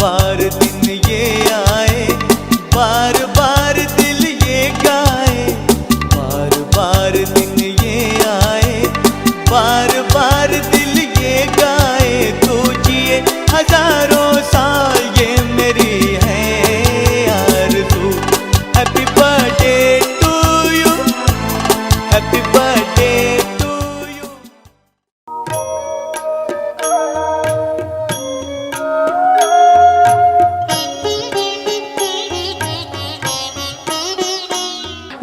बार दिन ये आए, बार बार दिल ये गाए, बार बार दिन ये आए, बार बार दिल ये गाए। तू जिए हजारों साल ये मेरी है आरज़ू। Happy birthday to you, happy birthday to you.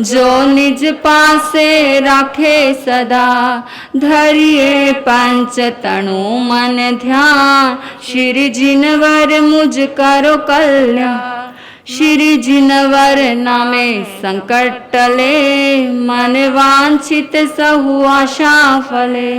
जो निज पासे राखे सदा, धरिए पंच तनु मन ध्यान। श्री जिनवर मुझ करो कल्याण, श्री जिनवर नामे संकट टले। मन वांछित सहु आशा फले,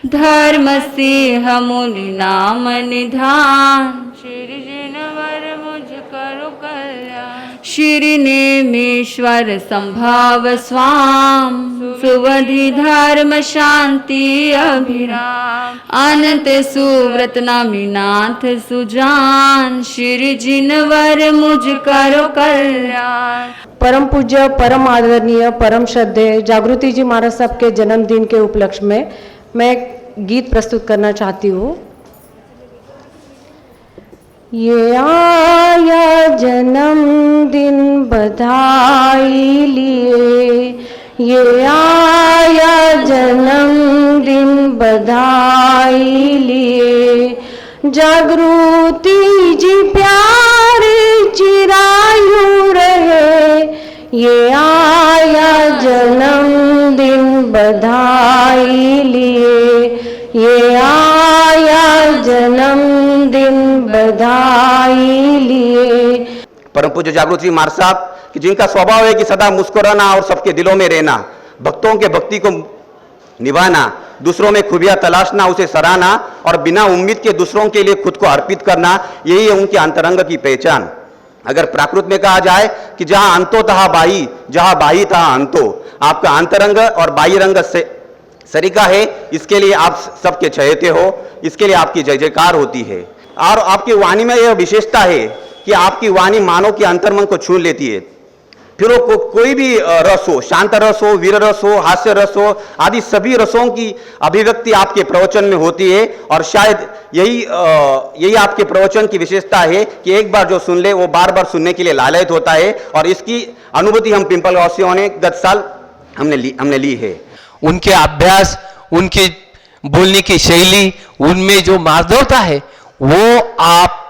धर्म सिंह मुनि नाम निधान। श्री जिनवर मुझ करो कल्याण, श्री नेमीश्वर संभाव स्वाम। सुवधि धर्म शांति अभिराम, अनंत सुव्रत नामीनाथ सुजान। श्री जिनवर मुझ करो कल्याण। परम पूज्य, परम आदरणीय, परम श्रद्धेय जागृति जी महाराज साहब के जन्मदिन के उपलक्ष्य में मैं गीत प्रस्तुत करना चाहती हूँ। ये आया जन्मदिन बधाई लिए, ये आया जन्मदिन बधाई लिए। जागृति जी प्यारे चिरायु रहे, ये आया जन्मदिन बधाई लिए, ये आया जन्मदिन बधाई लिए। परम पूज्य जागृत जी महाराज साहब कि जिनका स्वभाव है कि सदा मुस्कुराना और सबके दिलों में रहना, भक्तों के भक्ति को निभाना, दूसरों में खूबियां तलाशना, उसे सराहना और बिना उम्मीद के दूसरों के लिए खुद को अर्पित करना, यही है उनके अंतरंग की पहचान। अगर प्राकृत में कहा जाए कि जहां अंतो तहा बाही, जहां बाही तहा अंतो, आपका अंतरंग और बाह्य रंग से सरीका है, इसके लिए आप सबके चहेते हो, इसके लिए आपकी जय जयकार होती है। और आपकी वाणी में यह विशेषता है कि आपकी वाणी मानव के अंतर्मन को छू लेती है। फिर वो कोई भी रस हो, शांत रस हो, वीर रस हो, हास्य रस हो, आदि सभी रसों की अभिव्यक्ति आपके प्रवचन में होती है। और शायद यही आपके प्रवचन की विशेषता है कि एक बार जो सुन ले वो बार बार सुनने के लिए लालयित होता है। और इसकी अनुभूति हम पिंपल वासियों ने गत साल हमने ली है। उनके अभ्यास, उनकी बोलने की शैली, उनमें जो माधुर्यता है, वो आप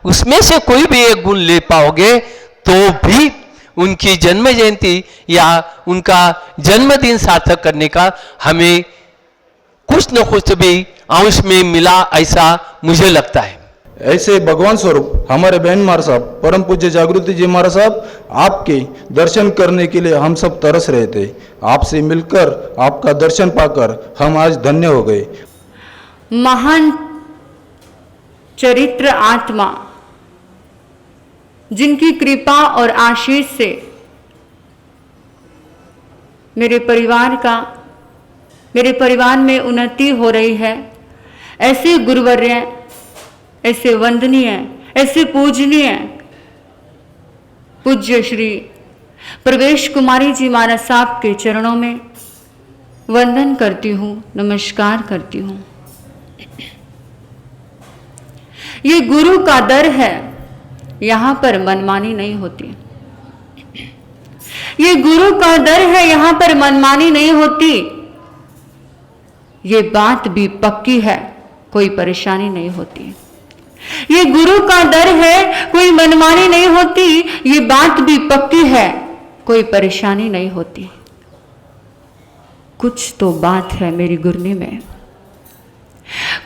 उसमें से कोई भी एक गुण ले पाओगे तो भी उनकी जन्म जयंती या उनका जन्मदिन सार्थक करने का हमें कुछ न कुछ भी अंश में मिला, ऐसा मुझे लगता है। ऐसे भगवान स्वरूप हमारे बहन महाराज साहब, परम पूज्य जागृति जी महाराज साहब, आपके दर्शन करने के लिए हम सब तरस रहे थे। आपसे मिलकर, आपका दर्शन पाकर हम आज धन्य हो गए। महान चरित्र आत्मा, जिनकी कृपा और आशीष से मेरे परिवार में उन्नति हो रही है, ऐसे गुरुवर्य, ऐसे वंदनीय, ऐसे पूजनीय पूज्य श्री प्रवेश कुमारी जी महाराज साहब के चरणों में वंदन करती हूँ, नमस्कार करती हूँ। ये गुरु का दर है, यहाँ पर मनमानी नहीं होती। ये गुरु का दर है, यहाँ पर मनमानी नहीं होती। ये बात भी पक्की है, कोई परेशानी नहीं होती। ये गुरु का दर है, कोई मनमानी नहीं होती। ये बात भी पक्की है, कोई परेशानी नहीं होती। कुछ तो बात है मेरी गुरनी में,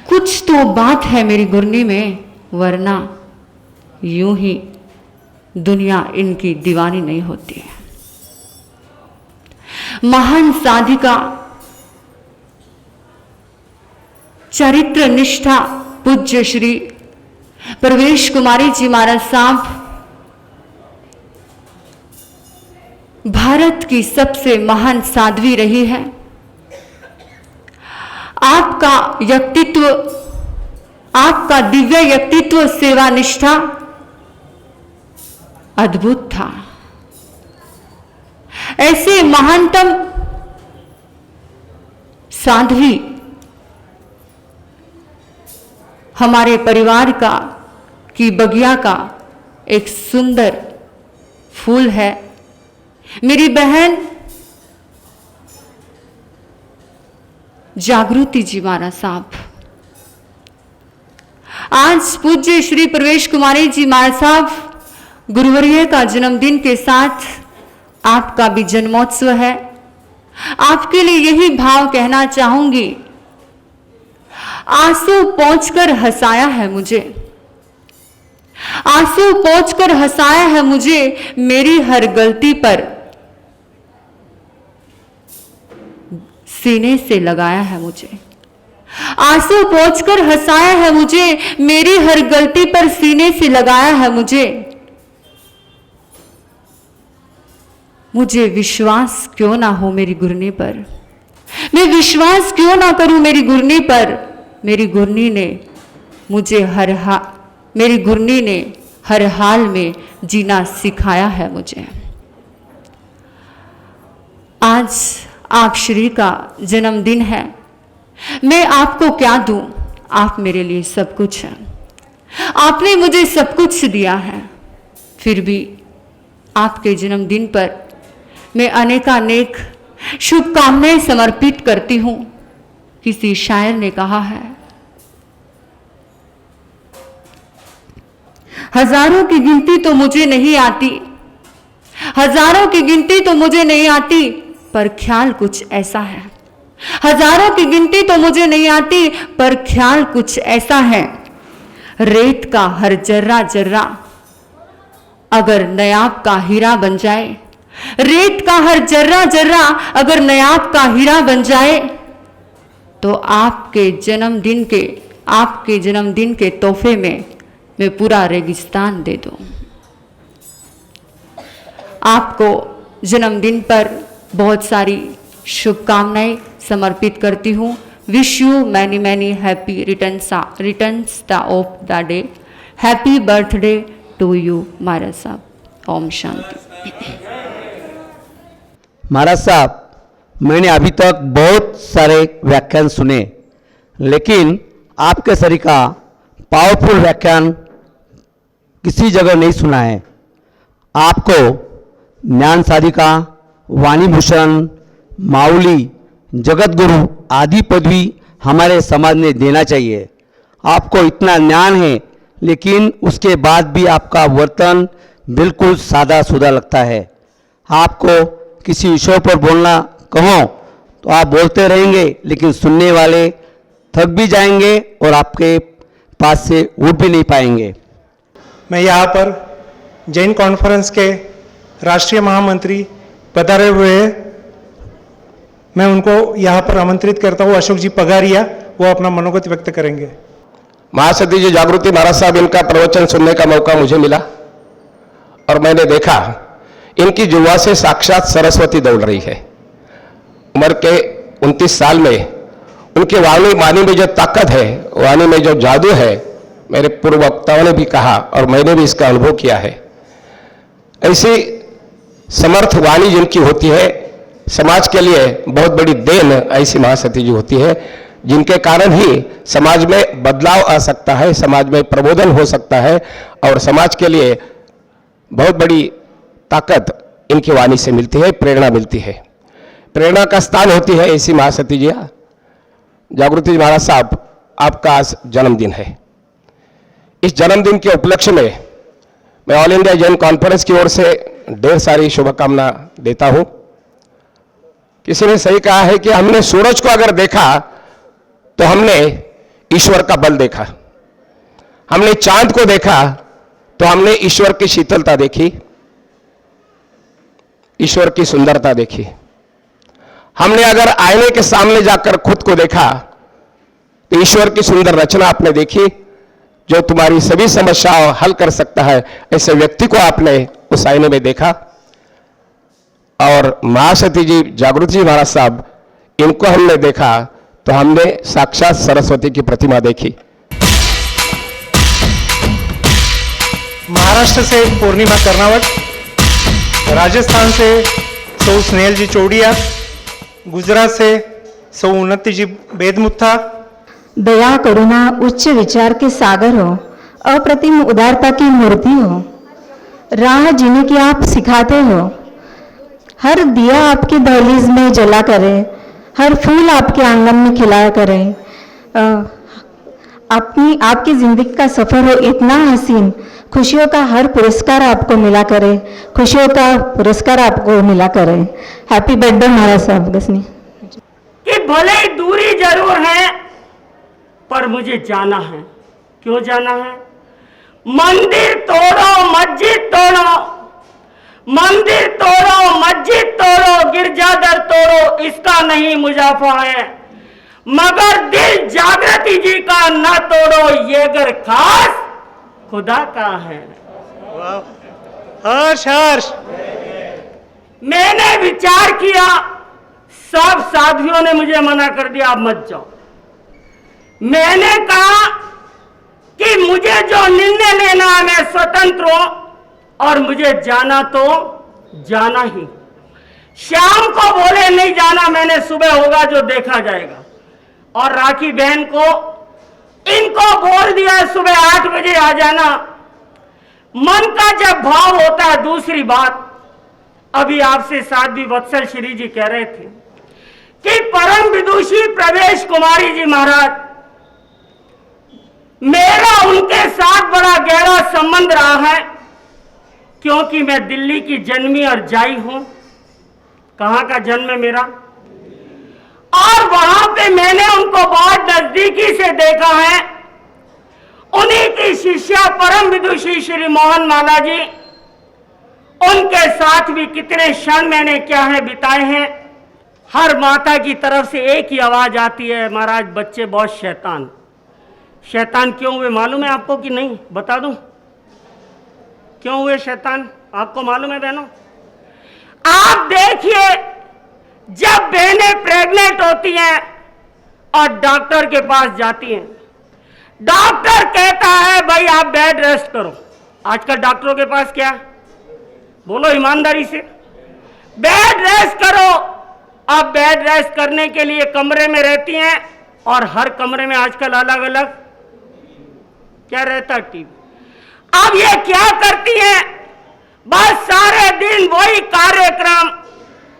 कुछ तो बात है मेरी गुरनी में, वरना यूं ही दुनिया इनकी दीवानी नहीं होती है। महान साधिका, चरित्र निष्ठा पूज्य श्री प्रवेश कुमारी जी महाराज साहब भारत की सबसे महान साध्वी रही है। आपका व्यक्तित्व, आपका दिव्य व्यक्तित्व, सेवा निष्ठा अद्भुत था। ऐसे महानतम साध्वी हमारे परिवार का की बगिया का एक सुंदर फूल है। मेरी बहन जागृति जी महाराज साहब, आज पूज्य श्री प्रवेश कुमारी जी महाराज साहब गुरुवर्य का जन्मदिन के साथ आपका भी जन्मोत्सव है। आपके लिए यही भाव कहना चाहूंगी, आंसू पोंछकर हंसाया है मुझे, आंसू पोंछकर हंसाया है मुझे, मेरी हर गलती पर सीने से लगाया है मुझे। आंसू पोंछकर हंसाया है मुझे, मेरी हर गलती पर सीने से लगाया है मुझे। मुझे विश्वास क्यों ना हो मेरी गुरनी पर, मैं विश्वास क्यों ना करूं मेरी गुरनी पर। मेरी गुरनी ने मुझे मेरी गुरनी ने हर हाल में जीना सिखाया है मुझे। आज आप श्री का जन्मदिन है, मैं आपको क्या दूं, आप मेरे लिए सब कुछ हैं। आपने मुझे सब कुछ दिया है, फिर भी आपके जन्मदिन पर मैं अनेकानेक शुभकामनाएं समर्पित करती हूं। किसी शायर ने कहा है, हजारों की गिनती तो मुझे नहीं आती, हजारों की गिनती तो मुझे नहीं आती, पर ख्याल कुछ ऐसा है। हजारों की गिनती तो मुझे नहीं आती, पर ख्याल कुछ ऐसा है। रेत का हर जर्रा जर्रा अगर नायाब का हीरा बन जाए, रेत का हर जर्रा जर्रा अगर नायाब का हीरा बन जाए, तो आपके जन्मदिन के तोहफे में मैं पूरा रेगिस्तान दे दूं। आपको जन्मदिन पर बहुत सारी शुभकामनाएं समर्पित करती हूं। Wish you many many happy returns of the day. Happy birthday to you महाराज साहब। ओम शांति। महाराज साहब, मैंने अभी तक बहुत सारे व्याख्यान सुने, लेकिन आपके सरी का पावरफुल व्याख्यान किसी जगह नहीं सुना है। आपको ज्ञान साधिका, वाणी भूषण, माउली, जगत गुरु आदि पदवी हमारे समाज ने देना चाहिए। आपको इतना ज्ञान है, लेकिन उसके बाद भी आपका वर्तन बिल्कुल सादा सुधा लगता है। आपको किसी विषय पर बोलना कहो तो आप बोलते रहेंगे, लेकिन सुनने वाले थक भी जाएंगे और आपके पास से उठ भी नहीं पाएंगे। मैं यहाँ पर जैन कॉन्फ्रेंस के राष्ट्रीय महामंत्री पधारे हुए हैं, मैं उनको यहाँ पर आमंत्रित करता हूँ। अशोक जी पगारिया, वो अपना मनोगत व्यक्त करेंगे। महासती जी जागृति महाराज साहब, इनका प्रवचन सुनने का मौका मुझे मिला और मैंने देखा इनकी जुवा से साक्षात सरस्वती दौड़ रही है। उम्र के 29 साल में उनके वाणी में जो ताकत है, वाणी में जो जादू है, मेरे पूर्व वक्ताओं ने भी कहा और मैंने भी इसका अनुभव किया है। ऐसी समर्थ वाणी जिनकी होती है, समाज के लिए बहुत बड़ी देन ऐसी महासती जी होती है, जिनके कारण ही समाज में बदलाव आ सकता है, समाज में प्रबोधन हो सकता है और समाज के लिए बहुत बड़ी ताकत इनकी वाणी से मिलती है, प्रेरणा मिलती है। प्रेरणा का स्थान होती है ऐसी महासती जी। जागृति महाराज साहब, आपका आज जन्मदिन है। इस जन्मदिन के उपलक्ष्य में मैं ऑल इंडिया जैन कॉन्फ्रेंस की ओर से ढेर सारी शुभकामना देता हूं। किसी ने सही कहा है कि हमने सूरज को अगर देखा तो हमने ईश्वर का बल देखा, हमने चांद को देखा तो हमने ईश्वर की शीतलता देखी, ईश्वर की सुंदरता देखी। हमने अगर आईने के सामने जाकर खुद को देखा तो ईश्वर की सुंदर रचना आपने देखी, जो तुम्हारी सभी समस्याओं हल कर सकता है, ऐसे व्यक्ति को आपने उस आईने में देखा। और महासती जी जागृति जी महाराज साहब, इनको हमने देखा तो हमने साक्षात सरस्वती की प्रतिमा देखी। महाराष्ट्र से पूर्णिमा कर्नावट, राजस्थान से सौ स्नेहल जी चौड़िया, गुजरात से सौ उन्नति जी बेदमुत्था। दया करुणा उच्च विचार के सागर हो, अप्रतिम उदारता की मूर्ति हो, राह जीने की आप सिखाते हो। हर दिया आपकी दहलीज में जला करे, हर फूल आपके आंगन में खिलाया करे। आपकी जिंदगी का सफर हो इतना हसीन, खुशियों का हर पुरस्कार आपको मिला करे, खुशियों का पुरस्कार आपको मिला करे। हैप्पी बर्थडे महाराज साहब गसनी। कि भले ही दूरी जरूर है पर मुझे जाना है। क्यों जाना है? मंदिर तोड़ो मस्जिद तोड़ो, मंदिर तोड़ो मस्जिद तोड़ो, गिरजाघर तोड़ो, इसका नहीं मुजाफा है, मगर दिल जागृति जी का ना तोड़ो, ये घर खास खुदा का है। हर्ष हर्ष। मैंने विचार किया, सब साथियों ने मुझे मना कर दिया आप मत जाओ। मैंने कहा कि मुझे जो निर्णय लेना है मैं स्वतंत्र हूं और मुझे जाना तो जाना ही। शाम को बोले नहीं जाना, मैंने सुबह होगा जो देखा जाएगा। और राखी बहन को इनको बोल दिया सुबह 8 बजे आ जाना। मन का जब भाव होता है। दूसरी बात, अभी आपसे साध्वी वत्सल श्री जी कह रहे थे कि परम विदुषी प्रवेश कुमारी जी महाराज, मेरा उनके साथ बड़ा गहरा संबंध रहा है, क्योंकि मैं दिल्ली की जन्मी और जाई हूं। कहां का जन्म है मेरा? और वहां पे मैंने उनको बहुत नजदीकी से देखा है। उन्हीं की शिष्या परम विदुषी श्री मोहन माला जी, उनके साथ भी कितने क्षण मैंने क्या है बिताए हैं। हर माता की तरफ से एक ही आवाज आती है, महाराज बच्चे बहुत शैतान। शैतान क्यों हुए मालूम है आपको कि नहीं? बता दूं क्यों हुए शैतान? आपको मालूम है बहनों? आप देखिए, जब बहनें प्रेग्नेंट होती हैं और डॉक्टर के पास जाती हैं, डॉक्टर कहता है भाई आप बेड रेस्ट करो। आजकल डॉक्टरों के पास क्या? बोलो ईमानदारी से, बेड रेस्ट करो। अब बेड रेस्ट करने के लिए कमरे में रहती हैं और हर कमरे में आजकल अलग अलग क्या रहता? टीवी। अब ये क्या करती हैं? बस सारे दिन वही कार्यक्रम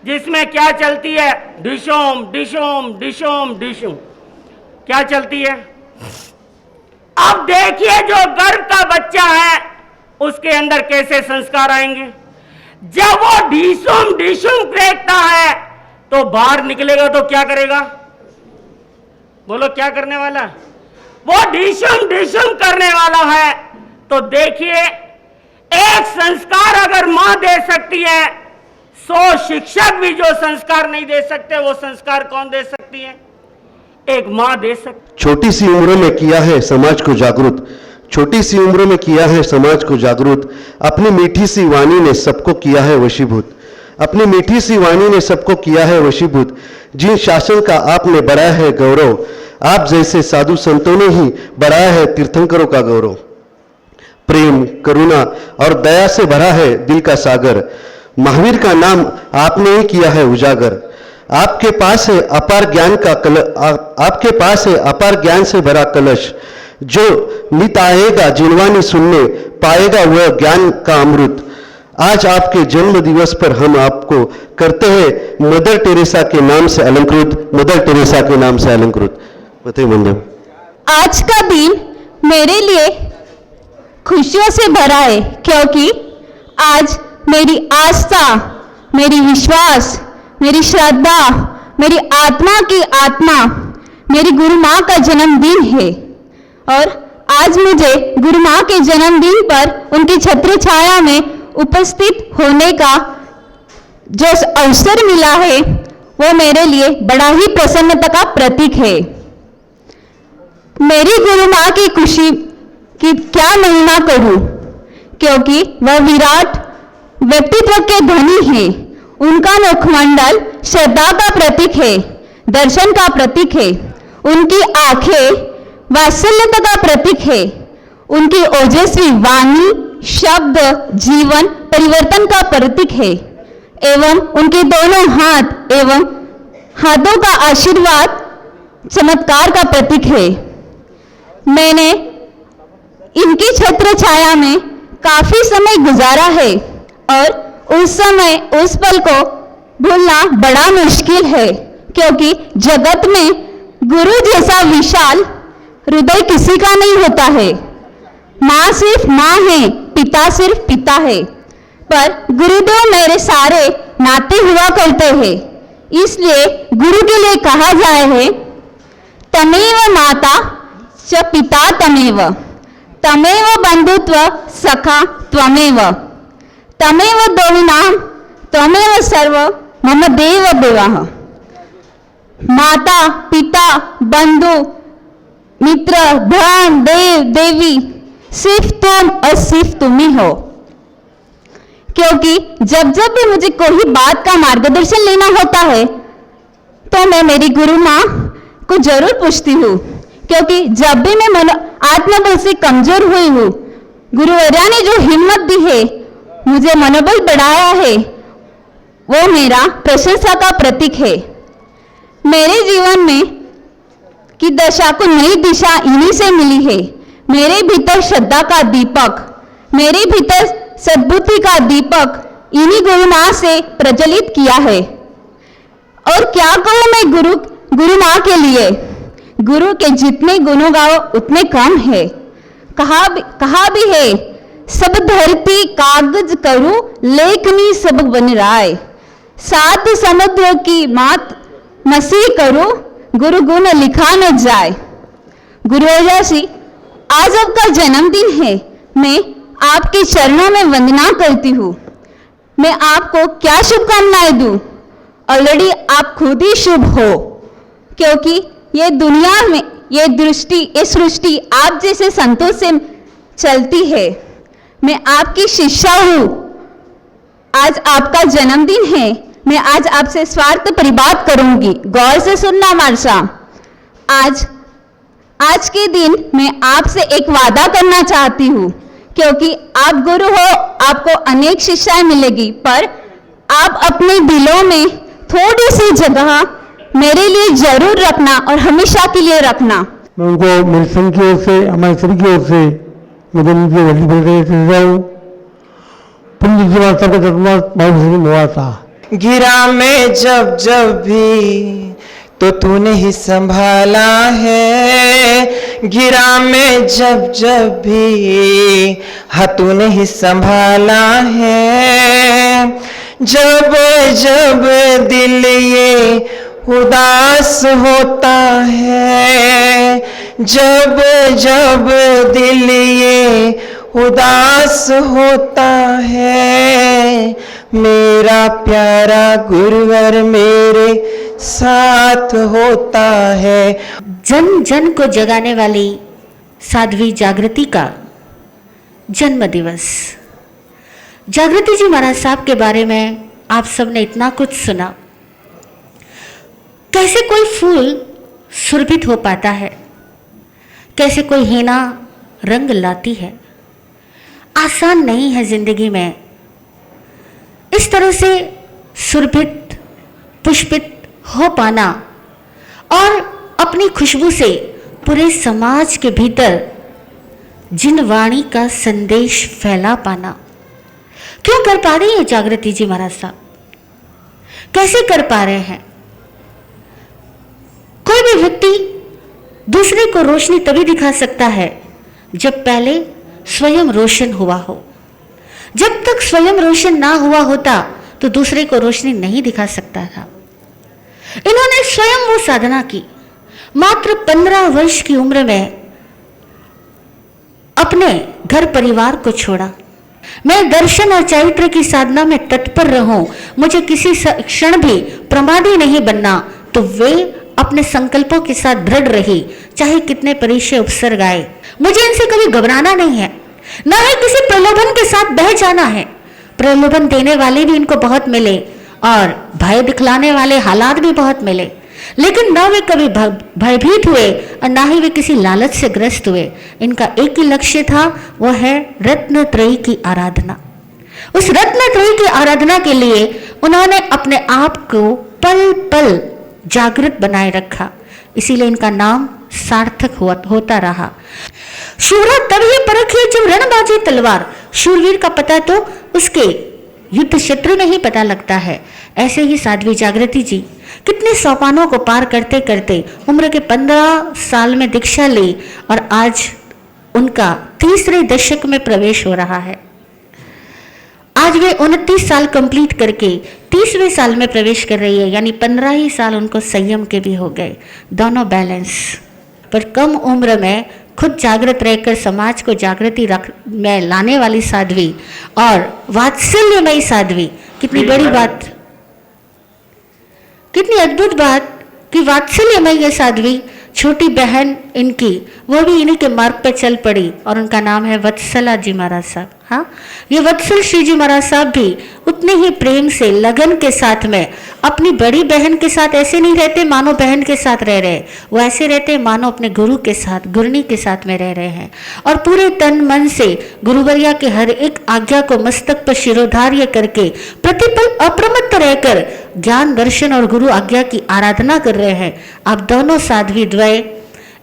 जिसमें क्या चलती है? डिशोम डिशोम डिशोम डिशोम क्या चलती है? अब देखिए, जो गर्भ का बच्चा है उसके अंदर कैसे संस्कार आएंगे। जब वो डिशोम डिशोम देखता है तो बाहर निकलेगा तो क्या करेगा? बोलो क्या करने वाला? वो डिशुम डिशुम करने वाला है। तो देखिए, एक संस्कार अगर मां दे सकती है, 100 शिक्षक भी जो संस्कार नहीं दे सकते, वो संस्कार कौन दे सकती है? एक मां दे सकती। छोटी सी उम्र में किया है समाज को जागरूक, छोटी सी उम्र में किया है समाज को जागरूक, अपनी मीठी सी वाणी ने सबको किया है वशीभूत, अपनी मीठी सी वाणी ने सबको किया है वशीभूत। जिन शासन का आपने बढ़ाया है गौरव, आप जैसे साधु संतों ने ही बढ़ाया है तीर्थंकरों का गौरव। प्रेम, करुणा और दया से भरा है दिल का सागर, महावीर का नाम आपने ही किया है उजागर। आपके पास है अपार ज्ञान का आपके पास है अपार ज्ञान से भरा कलश, जो नित आएगा जिनवानी सुनने, पाएगा वह ज्ञान का अमृत। आज आपके जन्म दिवस पर हम आपको करते हैं मदर टेरेसा के नाम से अलंकृत, मदर टेरेसा के नाम से अलंकृत। आज का दिन मेरे लिए खुशियों से भरा है, क्योंकि आज मेरी आस्था, मेरी विश्वास, मेरी श्रद्धा, मेरी आत्मा की आत्मा, मेरी गुरु माँ का जन्मदिन है। और आज मुझे गुरु माँ के जन्मदिन पर उनकी छत्र छाया में उपस्थित होने का जो अवसर मिला है, वो मेरे लिए बड़ा ही प्रसन्नता का प्रतीक है। मेरी गुरु माँ की खुशी की क्या महिमा करूं, क्योंकि वह विराट व्यक्तित्व के धनी है। उनका मुखमंडल श्रद्धा का प्रतीक है, दर्शन का प्रतीक है। उनकी आंखें वात्सल्यता का प्रतीक है। उनकी ओजस्वी वाणी शब्द जीवन परिवर्तन का प्रतीक है एवं उनके दोनों हाथ एवं हाथों का आशीर्वाद चमत्कार का प्रतीक है। मैंने इनकी छत्र छाया में काफी समय गुजारा है और उस समय उस पल को भूलना बड़ा मुश्किल है, क्योंकि जगत में गुरु जैसा विशाल हृदय किसी का नहीं होता है। माँ सिर्फ माँ है, पिता सिर्फ पिता है, पर गुरुदेव मेरे सारे नाते हुआ करते हैं। इसलिए गुरु के लिए कहा जाए है, तमेव माता च पिता तमेव, तमेव बंधुत्व सखा त्वमेव, तमेव दोविनाम त्वमेव सर्व मम देव देवः। माता, पिता, बंधु, मित्र, धन, देव, देवी सिर्फ तुम और सिर्फ तुम ही हो। क्योंकि जब जब भी मुझे कोई बात का मार्गदर्शन लेना होता है तो मैं मेरी गुरु माँ को जरूर पूछती हूँ, क्योंकि जब भी मैं आत्मबल से कमजोर हुई हूँ, गुरुवर्या ने जो हिम्मत दी है, मुझे मनोबल बढ़ाया है, वो मेरा प्रशंसा का प्रतीक है। मेरे जीवन में की दशा को नई दिशा इन्हीं से मिली है। मेरे भीतर श्रद्धा का दीपक, मेरे भीतर सद्बुद्धि का दीपक इन्हीं गुरु माँ से प्रज्वलित किया है। और क्या कहूँ मैं गुरु माँ के लिए, गुरु के जितने गुण गाओ उतने कम है। कहा भी है, सब धरती कागज करूं लेखनी सब बन राय, सात समुद्र की मात मसीह करूं गुरु गुण लिखा न जाए। गुरुवर्या जी, आज आपका जन्मदिन है, मैं आपके चरणों में वंदना करती हूँ। मैं आपको क्या शुभकामनाएं दूं? ऑलरेडी आप खुद ही शुभ हो, क्योंकि ये दुनिया में ये सृष्टि आप जैसे संतों से चलती है। मैं आपकी शिष्या हूँ। आज आपका जन्मदिन है, मैं आज आपसे स्वार्थ परिबात करूंगी। गौर से सुनना मार्शा, आज के दिन मैं आपसे एक वादा करना चाहती हूँ, क्योंकि आप गुरु हो, आपको अनेक शिक्षाएं मिलेगी, पर आप अपने दिलों में थोड़ी सी जगह मेरे लिए जरूर रखना और हमेशा के लिए रखना। मैं उनको मेरे संघ की ओर से, हमारे सभी की ओर से मुझे उनकी वही बोल रहे हूँ। पुण्य जीवन का जन्मदिन बहुत हुआ था। गिरा मैं जब भी तो तूने ही संभाला है, गिरा मैं जब भी हाँ तूने ही संभाला है। जब दिल ये उदास होता है, जब दिल ये उदास होता है, मेरा प्यारा गुरुवर मेरे साथ होता है। जन जन को जगाने वाली साध्वी जागृति का जन्म दिवस। जागृति जी महाराज साहब के बारे में आप सबने इतना कुछ सुना। कैसे कोई फूल सुरभित हो पाता है, कैसे कोई हीना रंग लाती है। आसान नहीं है जिंदगी में इस तरह से सुरभित पुष्पित हो पाना और अपनी खुशबू से पूरे समाज के भीतर जिन वाणी का संदेश फैला पाना। क्यों कर पा रही है जागृति जी महाराज साहब? कैसे कर पा रहे हैं? कोई भी व्यक्ति दूसरे को रोशनी तभी दिखा सकता है जब पहले स्वयं रोशन हुआ हो। जब तक स्वयं रोशन ना हुआ होता तो दूसरे को रोशनी नहीं दिखा सकता था। इन्होंने स्वयं वो साधना की। मात्र 15 वर्ष की उम्र में अपने घर परिवार को छोड़ा। मैं दर्शन और चरित्र की साधना में तत्पर रहूं, मुझे किसी क्षण भी प्रमादी नहीं बनना, तो वे अपने संकल्पों के साथ दृढ़ रही, चाहे कितने परीक्षे उपसर्ग आए। मुझे इनसे कभी घबराना नहीं है, न ही किसी प्रलोभन के साथ बह जाना है। प्रलोभन देने वाले भी इनको बहुत मिले और भय दिखलाने वाले हालात भी बहुत मिले, लेकिन ना वे कभी भयभीत हुए और ना ही वे किसी लालच से ग्रस्त हुए। इनका एक ही लक्ष्य था, वह है रत्नत्रयी की आराधना। उस रत्नत्रयी की आराधना के लिए उन्होंने अपने आप को पल पल जागृत बनाए रखा, इसीलिए इनका नाम सार्थक होता रहा। शूरा तब ही परख है जब रणबाजी तलवार। शूरवीर का पता तो उसके युद्ध क्षेत्र में ही पता लगता है। ऐसे ही साध्वी जागृति जी कितने सोपानों को पार करते करते उम्र के 15 साल में दीक्षा ली और आज उनका तीसरे दशक में प्रवेश हो रहा है। आज वे 29 साल कंप्लीट करके 30वें साल में प्रवेश कर रही है, यानी 15 ही साल उनको संयम के भी हो गए, दोनों बैलेंस। पर कम उम्र में खुद जागृत रहकर समाज को जागृति में लाने वाली साध्वी और वात्सल्यमयी साध्वी, कितनी बड़ी बात, कितनी अद्भुत बात कि वात्सल्यमयी ये साध्वी, छोटी बहन इनकी, वो भी इन्हीं के मार्ग पे चल पड़ी और उनका नाम है वत्सला जी महाराज साहब। हाँ, ये वत्सल श्री जी महाराज साहब भी उतने ही प्रेम से लगन के साथ में अपनी बड़ी बहन के साथ ऐसे नहीं रहते मानो बहन के साथ रह रहे, वो ऐसे रहते मानो अपने गुरु के साथ, गुरनी के साथ में रह रहे हैं और पूरे तन मन से गुरुवरिया के हर एक आज्ञा को मस्तक पर शिरोधार्य करके प्रतिपल अप्रमत्त रहकर ज्ञान दर्शन और गुरु आज्ञा की आराधना कर रहे हैं। आप दोनों साध्वी द्वय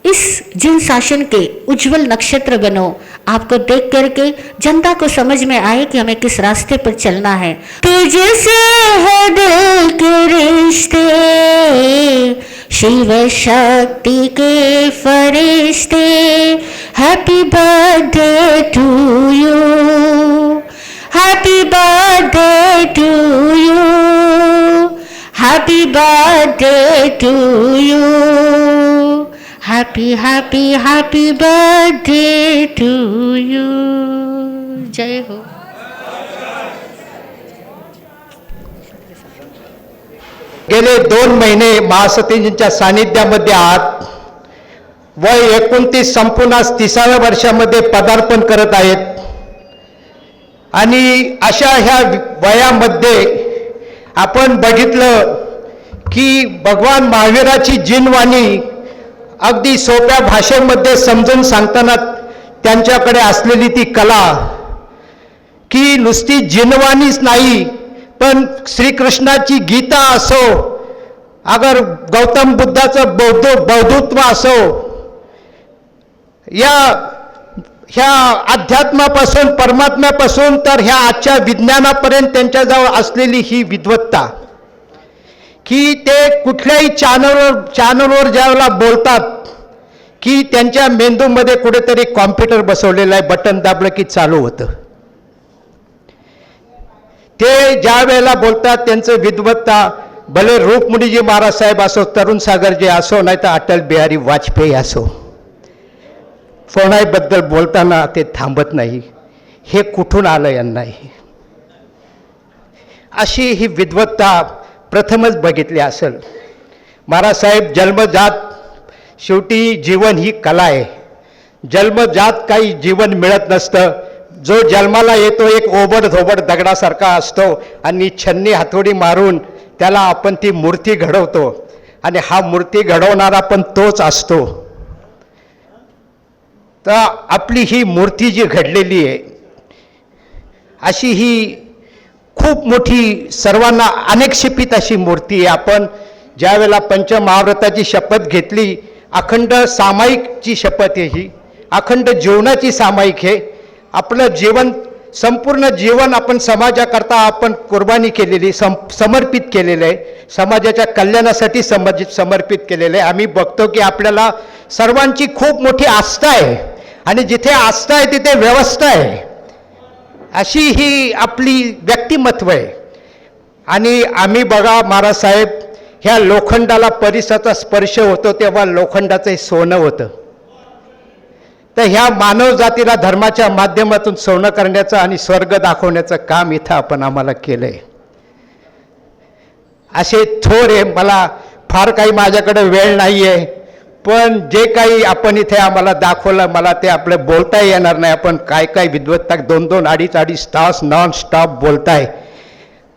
इस जिन शासन के उज्जवल नक्षत्र बनो। आपको देख करके जनता को समझ में आए कि हमें किस रास्ते पर चलना है। तुझसे है दिल के रिश्ते, शिव शक्ति के फरिश्ते, happy birthday to you, happy birthday to you, happy birthday to you, happy happy happy birthday to you. जय हो। गेले 2 महिने महासतीजींच्या सानिध्यामध्ये आहात, वय 29 संपूर्ण 30व्या वर्षामध्ये पदार्पण करत आहेत आणि अशा ह्या वयामध्ये आपण बघितलं की भगवान महावीराची जिनवाणी अगदी सोप्या भाषेमध्ये समजून सांगताना त्यांच्याकडे असलेली ती कला की नुसती जिनवाणीच नाही, पण श्रीकृष्णाची गीता असो, अगर गौतम बुद्धाचं बौद्धत्व असो, ह्या अध्यात्मापासून परमात्म्यापासून तर ह्या आजच्या विज्ञानापर्यंत त्यांच्याजवळ असलेली ही विद्वत्ता की ते कुठल्याही चॅनलवर ज्यावेळेला बोलतात की त्यांच्या मेंदूमध्ये कुठेतरी कॉम्प्युटर बसवलेलं आहे, बटन दाबलं की चालू होतं. ते ज्या वेळेला बोलतात त्यांचं विद्वत्ता, भले रूपमुनीजी महाराज साहेब असो, तरुण सागरजी असो, नाही तर अटल बिहारी वाजपेयी असो, कोणाबद्दल बोलताना ते थांबत नाही. हे कुठून आलं यांना? अशी ही विद्वत्ता प्रथमच बघितली असेल. महाराज साहेब जन्मजात, शेवटी जीवन ही कला आहे. जन्मजात काही जीवन मिळत नसतं. जो जन्माला येतो एक ओबड-धोबड दगडासारखा असतो आणि छन्नी हातोडी मारून त्याला आपण ती मूर्ती घडवतो आणि हा मूर्ती घडवणारा पण तोच असतो. तर आपली ही मूर्ती जी घडलेली आहे अशी ही खूप मोठी, सर्वांना अनेक्षिपित अशी मूर्ती आहे. आपण ज्यावेळेला पंचमहाव्रताची शपथ घेतली, अखंड सामायिकची शपथ आहे ही, अखंड जीवनाची सामायिक आहे. आपलं जीवन, संपूर्ण जीवन आपण समाजाकरता आपण कुर्बानी केलेली, समर्पित केलेलं आहे, समाजाच्या कल्याणासाठी समर्पित केलेलं आहे. आम्ही बघतो की आपल्याला सर्वांची खूप मोठी आस्था आहे आणि जिथे आस्था आहे तिथे व्यवस्था आहे. अशी ही आपली व्यक्तिमत्व आहे. आणि आम्ही बघा महाराज साहेब, ह्या लोखंडाला परिसाचा स्पर्श होतो तेव्हा लोखंडाचं सोनं होतं. तर ह्या मानव जातीला धर्माच्या माध्यमातून सोनं करण्याचं आणि स्वर्ग दाखवण्याचं काम इथं आपण आम्हाला केलंय. असे थोर आहे. मला फार काही माझ्याकडे वेळ नाही आहे, पण जे काही आपण इथे आम्हाला दाखवलं, मला ते आपलं बोलता येणार नाही. आपण काय काय विद्वत्ता 2-2, 2.5 तास नॉन स्टॉप बोलताय.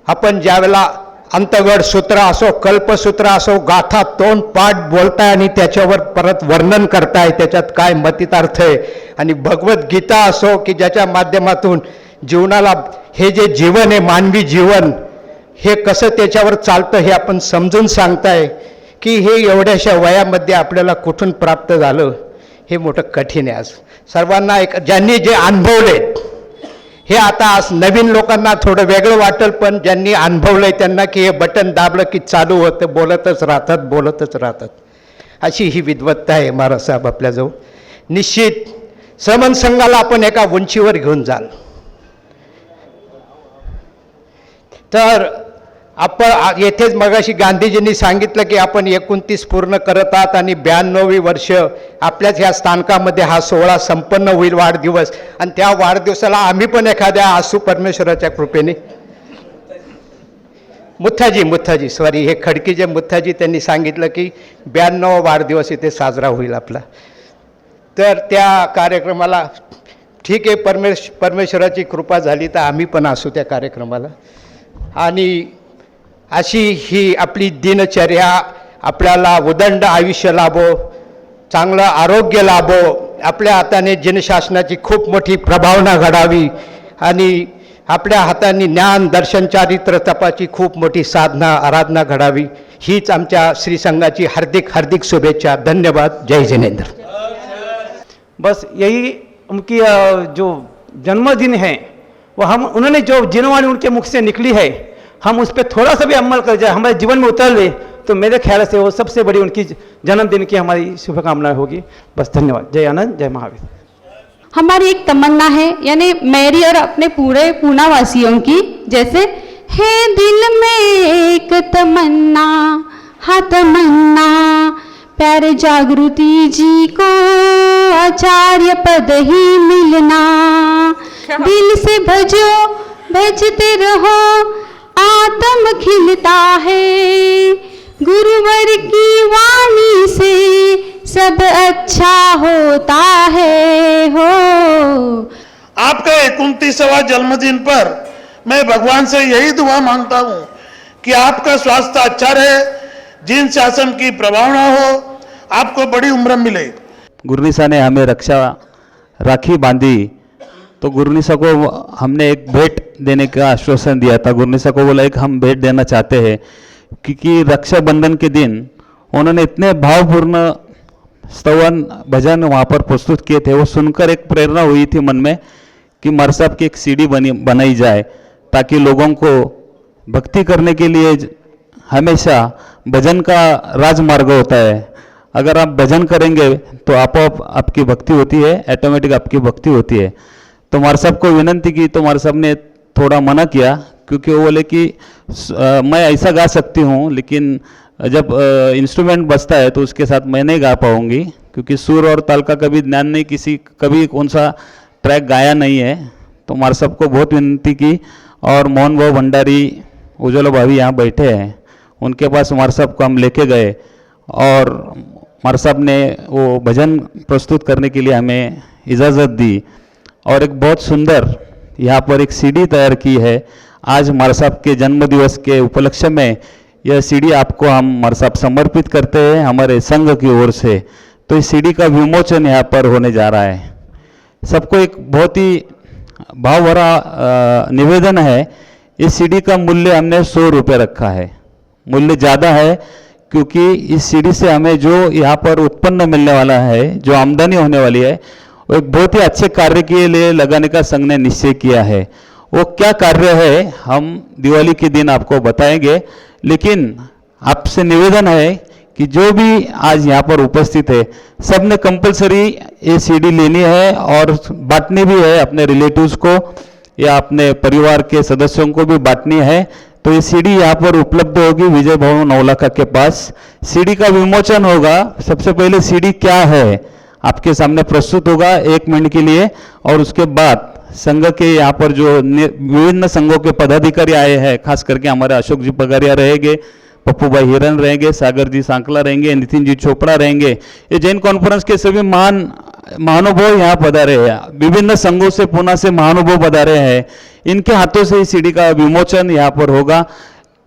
आपण ज्यावेळेला अंतगड सूत्र असो, कल्पसूत्र असो, गाथा तोंड पाठ बोलताय आणि त्याच्यावर परत वर्णन करताय, त्याच्यात काय मतितार्थ आहे. आणि भगवद्गीता असो की ज्याच्या माध्यमातून जीवनाला हे जे जीवन आहे, मानवी जीवन हे कसं त्याच्यावर चालतं हे आपण समजून सांगताय की हे एवढ्याशा वयामध्ये आपल्याला कुठून प्राप्त झालं हे मोठं कठीण आहे. आज सर्वांना एक ज्यांनी जे अनुभवले हे आता आज नवीन लोकांना थोडं वेगळं वाटेल, पण ज्यांनी अनुभवलंय त्यांना की हे बटन दाबलं की चालू होतं, बोलतच राहतात. अशी ही विद्वत्ता आहे महाराज साहेब आपल्याजवळ. निश्चित श्रमण संघाला आपण एका उंचीवर घेऊन जाल. तर आपण येथेच मगाशी गांधीजींनी सांगितलं की आपण 29 पूर्ण करत आहात आणि 92वी वर्ष आपल्याच ह्या स्थानकामध्ये हा सोहळा संपन्न होईल वाढदिवस. आणि त्या वाढदिवसाला आम्ही पण एखाद्या आसू परमेश्वराच्या कृपेने मुथ्थाजी सॉरी हे खडकीचे मुथ्थाजी त्यांनी सांगितलं की 92वा वाढदिवस इथे साजरा होईल आपला. तर त्या कार्यक्रमाला ठीक आहे, परमेश्वराची कृपा झाली तर आम्ही पण असू त्या कार्यक्रमाला. आणि अशी ही आपली दिनचर्या आपल्याला उदंड आयुष्य लाभो, चांगलं आरोग्य लाभो, आपल्या हाताने जनशासनाची खूप मोठी प्रभावना घडावी आणि आपल्या हाताने ज्ञान दर्शन चारित्र तपाची खूप मोठी साधना आराधना घडावी, हीच आमच्या श्री संघाची हार्दिक शुभेच्छा. धन्यवाद. जय जिनेंद्र. बस यही उनकी जो जन्मदिन है वो उन्होंने जो जिनवाणी उनके मुख से निकली है, हम उस पर थोड़ा सा भी अमल कर जाए, हमारे जीवन में उतर ले, तो मेरे ख्याल से वो सबसे बड़ी उनकी जन्मदिन की हमारी शुभकामनाएं होगी. बस धन्यवाद. जय आनंद, जय महावीर. हमारी एक तमन्ना है, यानी मेरी और अपने पूरे पूना वासियों की, जैसे है दिल में एक तमन्ना, हाँ तमन्ना, प्यारे जागृति जी को आचार्य पद ही मिलना. दिल से भजो भजते रहो, आत्म खिलता है, गुरुवर की वाणी से सब अच्छा होता है. हो आपका 29वां जन्मदिन पर मैं भगवान से यही दुआ मांगता हूँ कि आपका स्वास्थ्य अच्छा रहे, जिन शासन की प्रभावना हो, आपको बड़ी उम्र मिले. गुरुनिसा ने हमें राखी बांधी तो गुरुनिसा को हमने एक भेंट देने का आश्वासन दिया था. गुरुनिसा को बोला एक हम भेंट देना चाहते हैं, क्योंकि रक्षाबंधन के दिन उन्होंने इतने भावपूर्ण स्तवन भजन वहाँ पर प्रस्तुत किए थे. वो सुनकर एक प्रेरणा हुई थी मन में कि मार साहब की एक सीडी बनाई जाए, ताकि लोगों को भक्ति करने के लिए हमेशा भजन का राजमार्ग होता है. अगर आप भजन करेंगे तो आपको आपकी भक्ति होती है, ऑटोमेटिक आपकी भक्ति होती है. तो मार साहब को विनंती की तो मार साहब ने थोड़ा मना किया, क्योंकि वो बोले कि मैं ऐसा गा सकती हूँ, लेकिन जब इंस्ट्रूमेंट बजता है तो उसके साथ मैं नहीं गा पाऊँगी, क्योंकि सुर और ताल का कभी ज्ञान नहीं, कभी कौन सा ट्रैक गाया नहीं है. तो मार साहब को बहुत विनती की, और मोहन भाऊ भंडारी उज्ज्वल भाभी यहाँ बैठे हैं, उनके पास मार साहब को हम लेके गए और मार साहब ने वो भजन प्रस्तुत करने के लिए हमें इजाज़त दी. और एक बहुत सुंदर यहाँ पर एक सीडी तैयार की है. आज मार साहब के जन्मदिवस के उपलक्ष्य में यह सीडी आपको हम मार साहब समर्पित करते हैं हमारे संघ की ओर से. तो इस सीडी का विमोचन यहाँ पर होने जा रहा है. सबको एक बहुत ही भाव भरा निवेदन है. इस सीडी का मूल्य हमने 100 रुपये रखा है. मूल्य ज़्यादा है, क्योंकि इस सीडी से हमें जो यहाँ पर उत्पन्न मिलने वाला है, जो आमदनी होने वाली है, वो एक बहुत ही अच्छे कार्य के लिए लगाने का संघ ने निश्चय किया है. वो क्या कार्य है हम दिवाली के दिन आपको बताएंगे, लेकिन आपसे निवेदन है कि जो भी आज यहाँ पर उपस्थित है, सब ने कंपलसरी ये सीडी लेनी है और बांटनी भी है अपने रिलेटिव्स को या अपने परिवार के सदस्यों को भी बांटनी है. तो ये सीडी यहाँ पर उपलब्ध होगी विजय भवन नौलखा के पास. सीडी का विमोचन होगा. सबसे पहले सीडी क्या है आपके सामने प्रस्तुत होगा 1 मिनट के लिए, और उसके बाद संघ के यहाँ पर जो विभिन्न संघों के पदाधिकारी आए हैं, खास करके हमारे अशोक जी पगारिया रहेंगे, पप्पू भाई हिरन रहेंगे, सागर जी सांकला रहेंगे, नितिन जी चोपड़ा रहेंगे. ये जैन कॉन्फ्रेंस के सभी महानुभाव यहाँ पधारे हैं. विभिन्न संघों से पुणे से महानुभाव पधारे हैं. इनके हाथों से इस सीडी का विमोचन यहाँ पर होगा.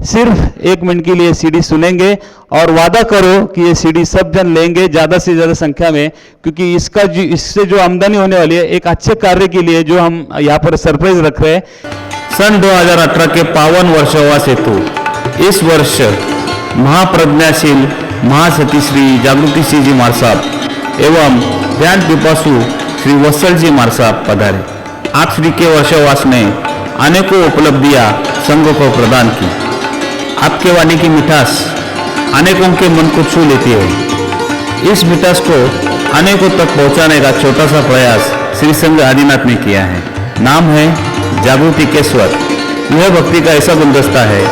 सिर्फ 1 मिनट के लिए सीडी सुनेंगे और वादा करो कि ये सीडी सब जन लेंगे ज़्यादा से ज़्यादा संख्या में, क्योंकि इससे जो आमदनी होने वाली है एक अच्छे कार्य के लिए जो हम यहाँ पर सरप्राइज रख रहे हैं। सन 2018 के पावन वर्षोवास हेतु इस वर्ष महाप्रज्ञाशील महासती श्री जागृति सिंह जी मार साहब एवं ध्यान पिपासु श्री वत्सल जी मार साहब पधारे। आप श्री के वर्षोवास ने अनेकों उपलब्धियां संघ को प्रदान की। आपके वाणी की मिठास अनेकों के मन को छू लेती है। इस मिठास को अनेकों तक पहुंचाने का छोटा सा प्रयास श्री संघ आदिनाथ ने किया है। नाम है जागृति के स्वर। यह भक्ति का ऐसा गुलदस्ता है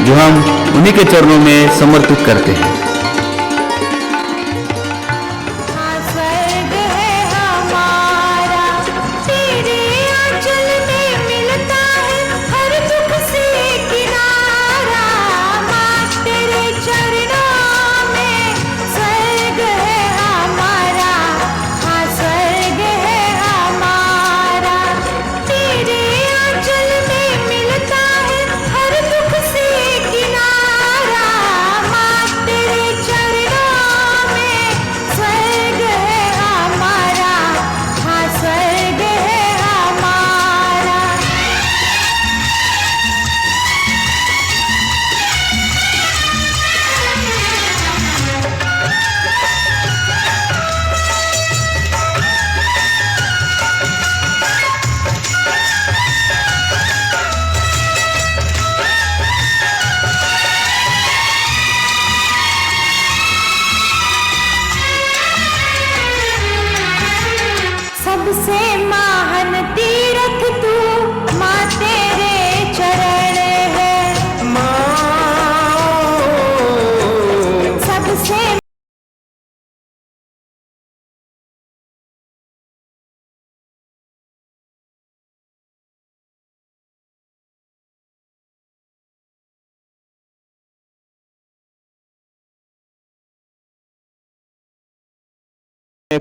जो हम उन्हीं के चरणों में समर्पित करते हैं।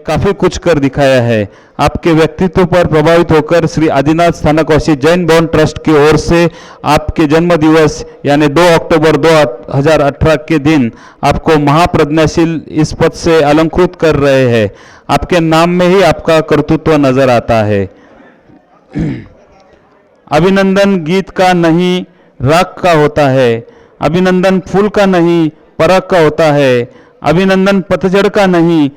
काफी कुछ कर दिखाया है। आपके व्यक्तित्व पर प्रभावित होकर श्री आदिनाथ स्थानकवासी जैन भवन ट्रस्ट की ओर से आपके जन्म दिवस यानी 2 अक्टूबर 2018 के दिन आपको महाप्रज्ञाशील इस पद से अलंकृत कर रहे हैं। आपके नाम में ही आपका कर्तृत्व नजर आता है। अभिनंदन गीत का नहीं राग का होता है, अभिनंदन फूल का नहीं पराग का होता है, अभिनंदन पतझड़ का नहीं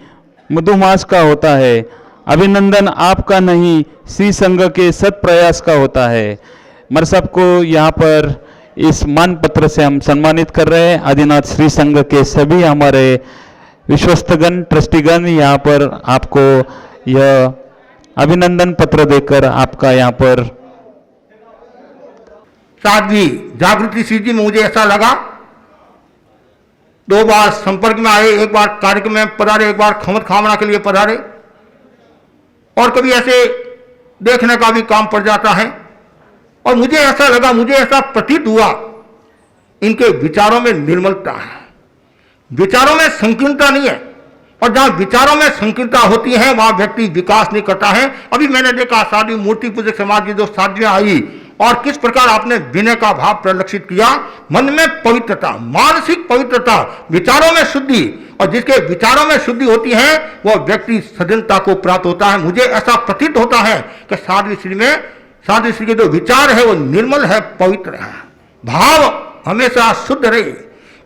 मधुमास का होता है, अभिनंदन आपका नहीं श्री संघ के सत प्रयास का होता है। मर साहब को यहाँ पर इस मान पत्र से हम सम्मानित कर रहे हैं। आदिनाथ श्री संघ के सभी हमारे विश्वस्तगण ट्रस्टीगण यहाँ पर आपको यह अभिनंदन पत्र देकर आपका यहाँ पर साध्वी जागृति सिंह जी, मुझे ऐसा लगा 2 बार संपर्क में आए, एक बार कार्यक्रम में पधारे, एक बार खमत खामना के लिए पधारे, और कभी ऐसे देखने का भी काम पड़ जाता है। और मुझे ऐसा लगा, मुझे ऐसा प्रतीत हुआ इनके विचारों में निर्मलता है, विचारों में संकीर्णता नहीं है। और जहां विचारों में संकीर्णता होती है वहां व्यक्ति विकास नहीं करता है। अभी मैंने देखा साध्वी मूर्ति पूजक समाज की जो साध्वियां आई और किस प्रकार आपने विनय का भाव प्रलक्षित किया, मन में पवित्रता, मानसिक पवित्रता, विचारों में शुद्धि, और जिसके विचारों में शुद्धि होती है वह व्यक्ति सज्जनता को प्राप्त होता है। मुझे ऐसा प्रतीत होता है कि साध्वी श्री के जो विचार है वो निर्मल है, पवित्र है। भाव हमेशा शुद्ध रहे।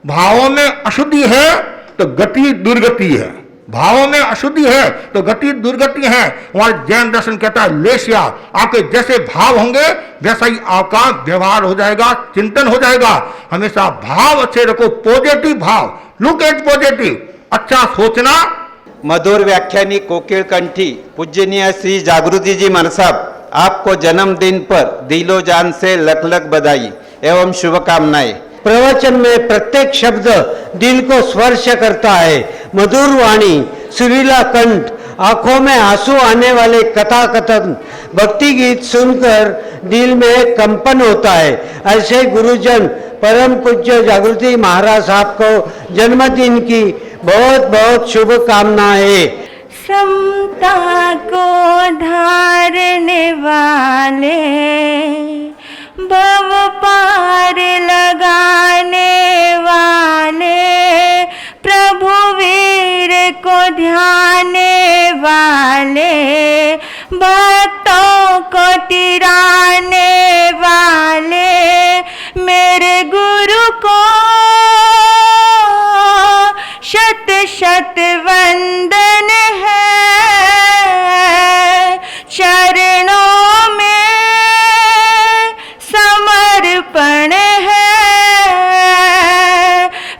भावों में अशुद्धि है तो गति दुर्गति है, भावों में अशुद्धि है तो गति दुर्गति है। हमारे जैन दर्शन कहता है लेशिया, आपके जैसे भाव होंगे वैसा ही आपका व्यवहार हो जाएगा, चिंतन हो जाएगा। हमेशा भाव अच्छे रखो, पॉजिटिव भाव, लुक एट पॉजिटिव, अच्छा सोचना। मधुर व्याख्यानी कोकिल कंठी पूजनीय श्री जागृति जी मार साहब, आपको जन्मदिन पर दिलो जान से लख लख बधाई एवं शुभकामनाएं। प्रवचन में प्रत्येक शब्द दिल को स्पर्श करता है। मधुर वाणी, सुरीला कंठ, आंखों में आंसू आने वाले कथा कथन, भक्ति गीत सुनकर दिल में कंपन होता है। ऐसे गुरुजन परम पूज्य जागृति महाराज साहब को जन्मदिन की बहुत बहुत शुभकामनाएं। समता को धारने वाले भव पार लगा वाले, भक्तों को तिराने वाले मेरे गुरु को शत शत वंदन है। चरणों में समर्पण है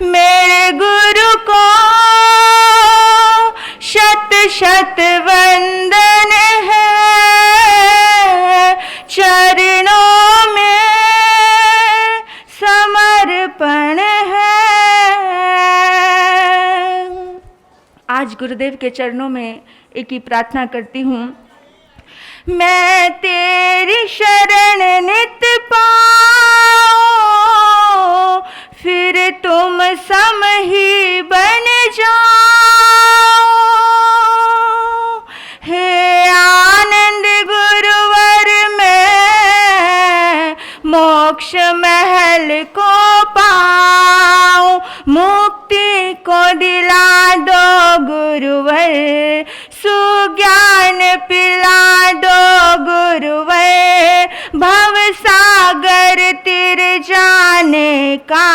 मेरे गुरु को शत शत वंदन है। चरणों में समर्पण है। आज गुरुदेव के चरणों में एक ही प्रार्थना करती हूँ। मैं तेरी शरण नित पाऊं, फिर तुम सम ही बन जाओ। हे आनंद गुरुवर मैं मोक्ष महल को पाऊं, मुक्ति को दिला दो गुरुवर, सुज्ञान पिला दो गुरुवर, भव सागर तिर जाने का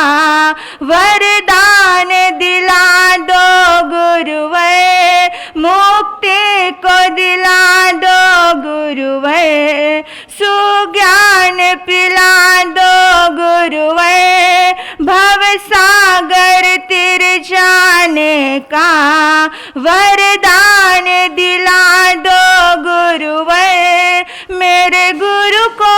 वरदान दिला दो गुरुवर, मुक्ति को दिला दो गुरुवर, सुज्ञान पिला दो गुरुवर, भव सागर तिर जाने का वरदान दिला दो गुरुवर। मेरे गुरु को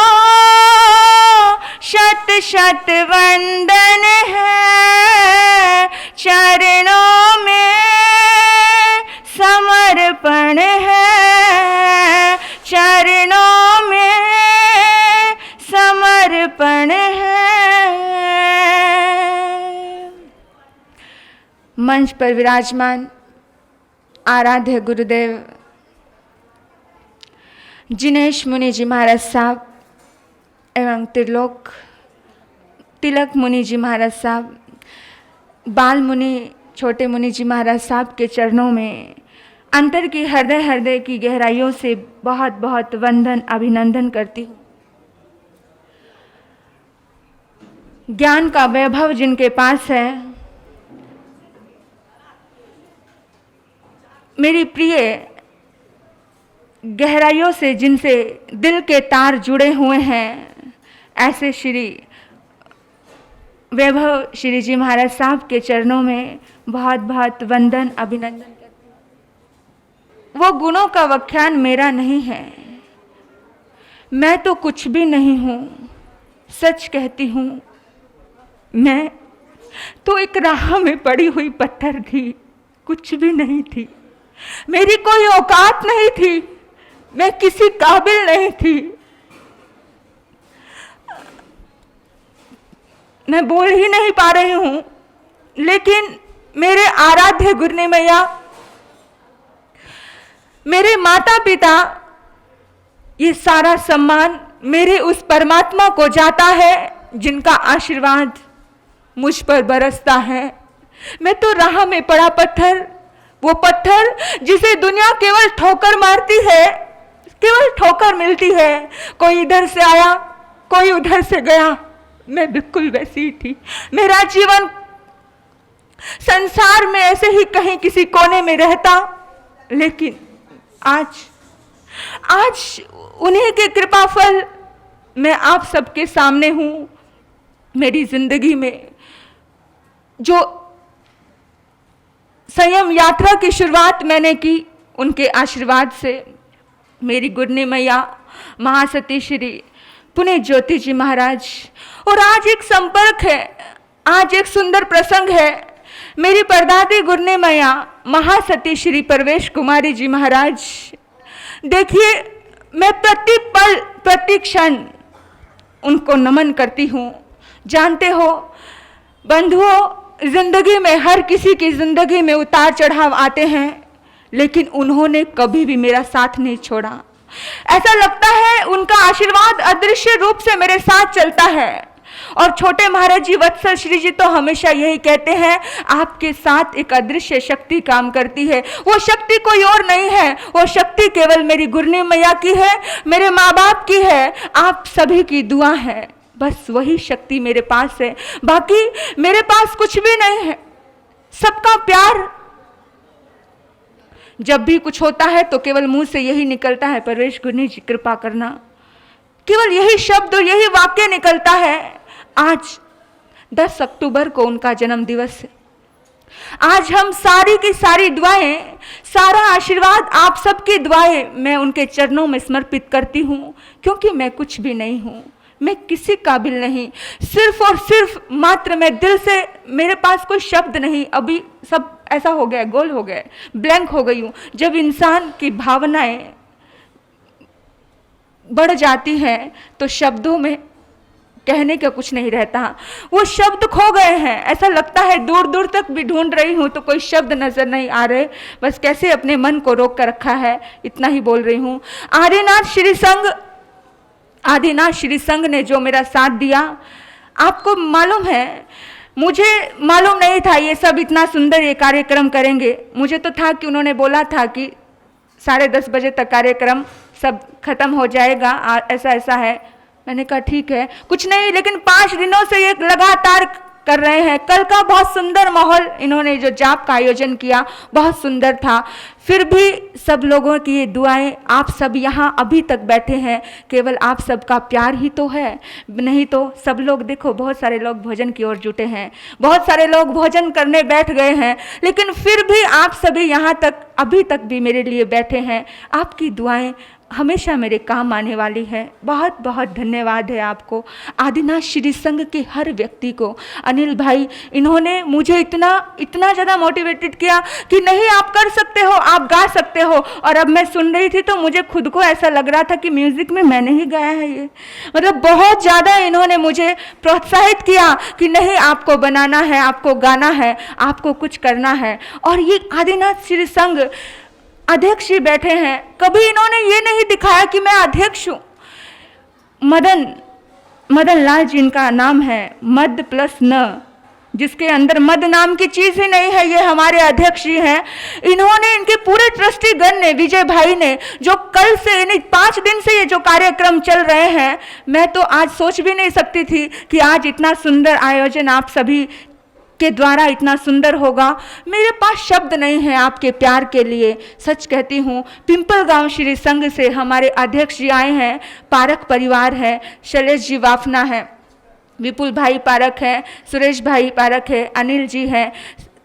शत शत वंदन है। चरणों में समर्पण है। चरणों में समर्पण है। मंच पर विराजमान आराध्य गुरुदेव जिनेश मुनि जी महाराज साहब एवं त्रिलोक तिलक मुनि जी महाराज साहब, बाल मुनि छोटे मुनि जी महाराज साहब के चरणों में अंतर की हृदय हृदय की गहराइयों से बहुत बहुत वंदन अभिनंदन करती हूँ। ज्ञान का वैभव जिनके पास है, मेरी प्रिय गहराइयों से जिनसे दिल के तार जुड़े हुए हैं, ऐसे श्री वैभव श्री जी महाराज साहब के चरणों में बहुत बहुत वंदन अभिनंदन करती हूँ। वो गुणों का व्याख्यान मेरा नहीं है, मैं तो कुछ भी नहीं हूँ। सच कहती हूँ, मैं तो एक राह में पड़ी हुई पत्थर थी, कुछ भी नहीं थी। मेरी कोई औकात नहीं थी, मैं किसी काबिल नहीं थी। मैं बोल ही नहीं पा रही हूँ, लेकिन मेरे आराध्य गुरु मैया, मेरे माता पिता, ये सारा सम्मान मेरे उस परमात्मा को जाता है जिनका आशीर्वाद मुझ पर बरसता है। मैं तो राह में पड़ा पत्थर, वो पत्थर जिसे दुनिया केवल ठोकर मारती है, केवल ठोकर मिलती है। कोई इधर से आया, कोई उधर से गया, मैं बिल्कुल वैसी ही थी। मेरा जीवन संसार में ऐसे ही कहीं किसी कोने में रहता, लेकिन आज उन्हीं के कृपा फल मैं आप सबके सामने हूँ। मेरी जिंदगी में जो संयम यात्रा की शुरुआत मैंने की, उनके आशीर्वाद से मेरी गुरनी मैया महासती श्री पुण्य ज्योति जी महाराज, और आज एक संपर्क है, आज एक सुंदर प्रसंग है। मेरी परदादी गुरनी मैया महासती श्री परवेश कुमारी जी महाराज। देखिए, मैं प्रति पल प्रति क्षण उनको नमन करती हूँ। जानते हो बंधुओं, जिंदगी में हर किसी की जिंदगी में उतार चढ़ाव आते हैं, लेकिन उन्होंने कभी भी मेरा साथ नहीं छोड़ा। ऐसा लगता है उनका आशीर्वाद अदृश्य रूप से मेरे साथ चलता है। और छोटे महाराज जी वत्सल श्री जी तो हमेशा यही कहते हैं, आपके साथ एक अदृश्य शक्ति काम करती है। वो शक्ति कोई और नहीं है, वो शक्ति केवल मेरी गुरनी मैया की है, मेरे माँ बाप की है, आप सभी की दुआ है। बस वही शक्ति मेरे पास है, बाकी मेरे पास कुछ भी नहीं है। सबका प्यार। जब भी कुछ होता है तो केवल मुंह से यही निकलता है, परवेश गुरनी जी कृपा करना। केवल यही शब्द और यही वाक्य निकलता है। आज 10 अक्टूबर को उनका जन्म दिवस है। आज हम सारी की सारी दुआएं, सारा आशीर्वाद, आप सबकी दुआएं मैं उनके चरणों में समर्पित करती हूँ, क्योंकि मैं कुछ भी नहीं हूँ, मैं किसी काबिल नहीं, सिर्फ और सिर्फ मात्र मैं दिल से, मेरे पास कोई शब्द नहीं। अभी सब ऐसा हो गया, गोल हो गया, ब्लैंक हो गई हूँ। जब इंसान की भावनाएं बढ़ जाती हैं तो शब्दों में कहने का कुछ नहीं रहता। वो शब्द खो गए हैं, ऐसा लगता है दूर दूर तक भी ढूंढ रही हूँ तो कोई शब्द नजर नहीं आ रहे। बस कैसे अपने मन को रोक कर रखा है, इतना ही बोल रही हूँ। आदिनाथ श्री संघ ने जो मेरा साथ दिया, आपको मालूम है, मुझे मालूम नहीं था ये सब इतना सुंदर ये कार्यक्रम करेंगे। मुझे तो था कि उन्होंने बोला था कि 10:30 बजे तक कार्यक्रम सब खत्म हो जाएगा, ऐसा ऐसा है। मैंने कहा ठीक है, कुछ नहीं, लेकिन 5 दिनों से ये लगातार कर रहे हैं। कल का बहुत सुंदर माहौल, इन्होंने जो जाप का आयोजन किया बहुत सुंदर था। फिर भी सब लोगों की ये दुआएं, आप सब यहाँ अभी तक बैठे हैं, केवल आप सबका प्यार ही तो है। नहीं तो सब लोग देखो, बहुत सारे लोग भोजन की ओर जुटे हैं, बहुत सारे लोग भोजन करने बैठ गए हैं, लेकिन फिर भी आप सभी यहाँ तक अभी तक भी मेरे लिए बैठे हैं। आपकी दुआएं हमेशा मेरे काम आने वाली है। बहुत बहुत धन्यवाद है आपको, आदिनाथ श्री संघ के हर व्यक्ति को। अनिल भाई, इन्होंने मुझे इतना ज़्यादा मोटिवेटेड किया कि नहीं, आप कर सकते हो, आप गा सकते हो। और अब मैं सुन रही थी तो मुझे खुद को ऐसा लग रहा था कि म्यूज़िक में मैंने ही गाया है ये। मतलब बहुत ज़्यादा इन्होंने मुझे प्रोत्साहित किया कि नहीं, आपको बनाना है, आपको गाना है, आपको कुछ करना है। और ये आदिनाथ श्री संघ अध्यक्ष ही बैठे हैं, कभी इन्होंने ये नहीं दिखाया कि मैं अध्यक्ष हूँ। मदन लाल जी इनका नाम है, मद प्लस न, जिसके अंदर मद नाम की चीज़ ही नहीं है, ये हमारे अध्यक्ष जी हैं। इन्होंने, इनके पूरे ट्रस्टीगण ने, विजय भाई ने, जो कल से यानी 5 दिन से ये जो कार्यक्रम चल रहे हैं, मैं तो आज सोच भी नहीं सकती थी कि आज इतना सुंदर आयोजन आप सभी के द्वारा इतना सुंदर होगा। मेरे पास शब्द नहीं है आपके प्यार के लिए। सच कहती हूँ, पिंपल गांव श्री संघ से हमारे अध्यक्ष जी आए हैं, पारक परिवार है, शैलेश जी वाफना है, विपुल भाई पारक है, सुरेश भाई पारक है, अनिल जी हैं,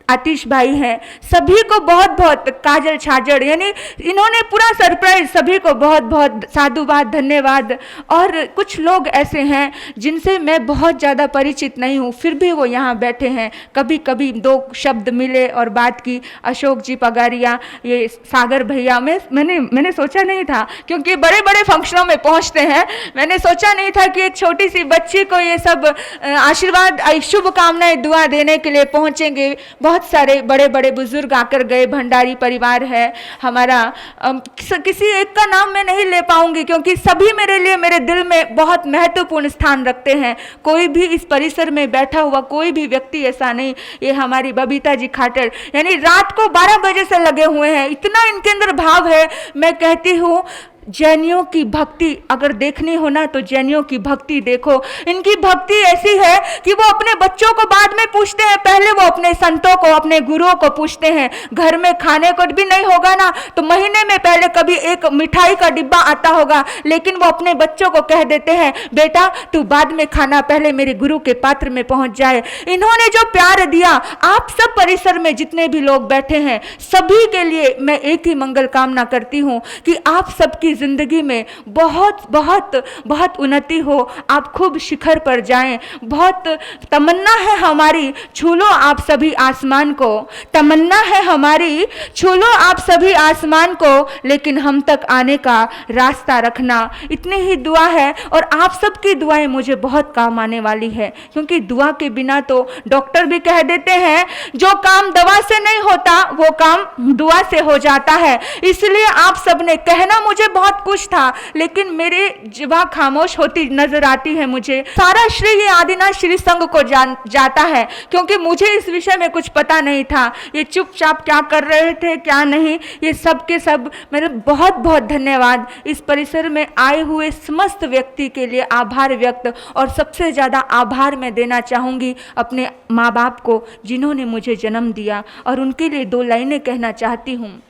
आतिश भाई हैं, सभी को बहुत बहुत, काजल छाजड़, यानी इन्होंने पूरा सरप्राइज, सभी को बहुत बहुत साधुवाद, धन्यवाद। और कुछ लोग ऐसे हैं जिनसे मैं बहुत ज़्यादा परिचित नहीं हूँ, फिर भी वो यहाँ बैठे हैं। कभी कभी 2 शब्द मिले और बात की। अशोक जी पगारिया, ये सागर भैया, मैंने सोचा नहीं था, क्योंकि बड़े बड़े फंक्शनों में पहुँचते हैं, मैंने सोचा नहीं था कि एक छोटी सी बच्ची को ये सब आशीर्वाद, शुभकामनाएं, दुआ देने के लिए पहुँचेंगे। बहुत सारे बड़े बड़े बुजुर्ग आकर गए, भंडारी परिवार है हमारा, किसी एक का नाम मैं नहीं ले पाऊंगी, क्योंकि सभी मेरे लिए, मेरे दिल में बहुत महत्वपूर्ण स्थान रखते हैं। कोई भी इस परिसर में बैठा हुआ कोई भी व्यक्ति ऐसा नहीं। ये हमारी बबीता जी खाटर, यानी रात को 12 बजे से लगे हुए हैं, इतना इनके अंदर भाव है। मैं कहती हूँ, जैनियों की भक्ति अगर देखनी हो ना तो जैनियों की भक्ति देखो। इनकी भक्ति ऐसी है कि वो अपने बच्चों को बाद में पूछते हैं, पहले वो अपने संतों को, अपने गुरुओं को पूछते हैं। घर में खाने को भी नहीं होगा ना तो महीने में पहले कभी एक मिठाई का डिब्बा आता होगा, लेकिन वो अपने बच्चों को कह देते हैं, बेटा तू बाद में खाना, पहले मेरे गुरु के पात्र में पहुंच जाए। इन्होंने जो प्यार दिया, आप सब परिसर में जितने भी लोग बैठे हैं, सभी के लिए मैं एक ही मंगल कामना करती हूँ कि आप सबकी जिंदगी में बहुत बहुत बहुत उन्नति हो, आप खूब शिखर पर जाएं। बहुत तमन्ना है हमारी, छू लो आप सभी आसमान को, तमन्ना है हमारी, छू लो आप सभी आसमान को, लेकिन हम तक आने का रास्ता रखना। इतनी ही दुआ है और आप सबकी दुआएं मुझे बहुत काम आने वाली है, क्योंकि दुआ के बिना तो डॉक्टर भी कह देते हैं जो काम दवा से नहीं होता वो काम दुआ से हो जाता है। इसलिए आप सबने कहना मुझे बहुत बहुत कुछ था, लेकिन मेरे जुबान खामोश होती नजर आती है। मुझे सारा श्रेय ये आदिनाथ श्री संघ को जाता है, क्योंकि मुझे इस विषय में कुछ पता नहीं था। ये चुपचाप क्या कर रहे थे क्या नहीं, ये सब के सब मेरे बहुत बहुत धन्यवाद। इस परिसर में आए हुए समस्त व्यक्ति के लिए आभार व्यक्त, और सबसे ज़्यादा आभार मैं देना चाहूँगी अपने माँ बाप को जिन्होंने मुझे जन्म दिया, और उनके लिए 2 लाइनें कहना चाहती हूँ।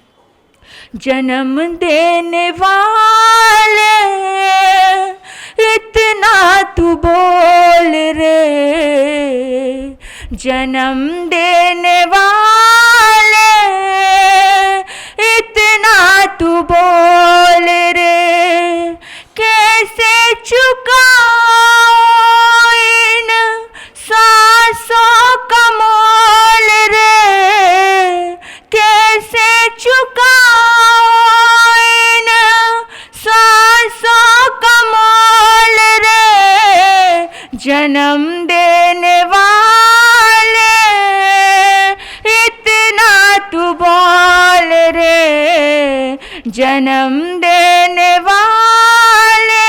जन्म देने वाले इतना तू बोल रे, जन्म देने वाले इतना तू बोल रे, कैसे चुकाओ इन सांसों का मोल रे, कैसे चुकाओ इन सांसों का मोल रे, जन्म देने वाले इतना तू बोल रे, जन्म देने वाले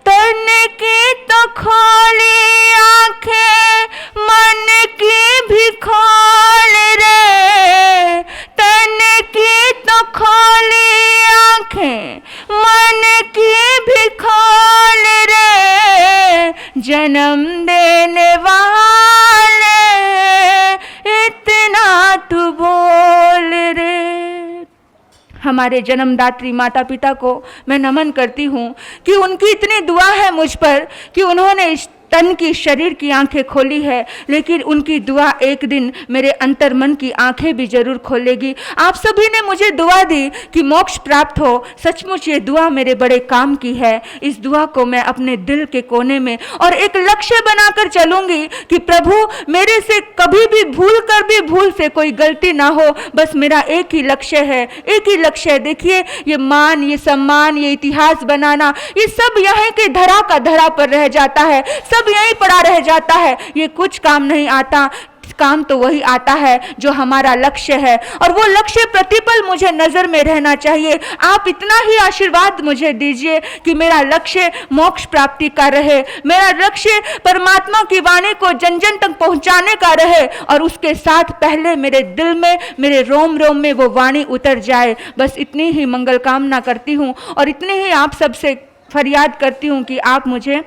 तन की तो खोली आंखें, मन की भी खोल रे, तन की तो खोली आंखें, मन की भी खोल रे, जन्म देने वाले इतना तू बोल रे। हमारे जन्मदात्री माता पिता को मैं नमन करती हूँ कि उनकी इतनी दुआ है मुझ पर कि उन्होंने इस तन की शरीर की आंखें खोली है, लेकिन उनकी दुआ एक दिन मेरे अंतर मन की आंखें भी जरूर खोलेगी। आप सभी ने मुझे दुआ दी कि मोक्ष प्राप्त हो, सचमुच ये दुआ मेरे बड़े काम की है। इस दुआ को मैं अपने दिल के कोने में और एक लक्ष्य बनाकर चलूंगी कि प्रभु मेरे से कभी भी भूल से कोई गलती ना हो, बस मेरा एक ही लक्ष्य है, एक ही लक्ष्य है। देखिए ये मान, ये सम्मान, ये इतिहास बनाना, ये सब यहाँ के धरा का धरा पर रह जाता है, सब यहीं पड़ा रह जाता है। ये कुछ काम नहीं आता, काम तो वही आता है जो हमारा लक्ष्य है, और वो लक्ष्य प्रतिपल मुझे नजर में रहना चाहिए। आप इतना ही आशीर्वाद मुझे दीजिए कि मेरा लक्ष्य मोक्ष प्राप्ति का रहे, मेरा लक्ष्य परमात्मा की वाणी को जन जन तक पहुंचाने का रहे, और उसके साथ पहले मेरे दिल में, मेरे रोम रोम में वो वाणी उतर जाए। बस इतनी ही मंगल कामना करती हूँ, और इतनी ही आप सबसे फरियाद करती हूँ कि आप मुझे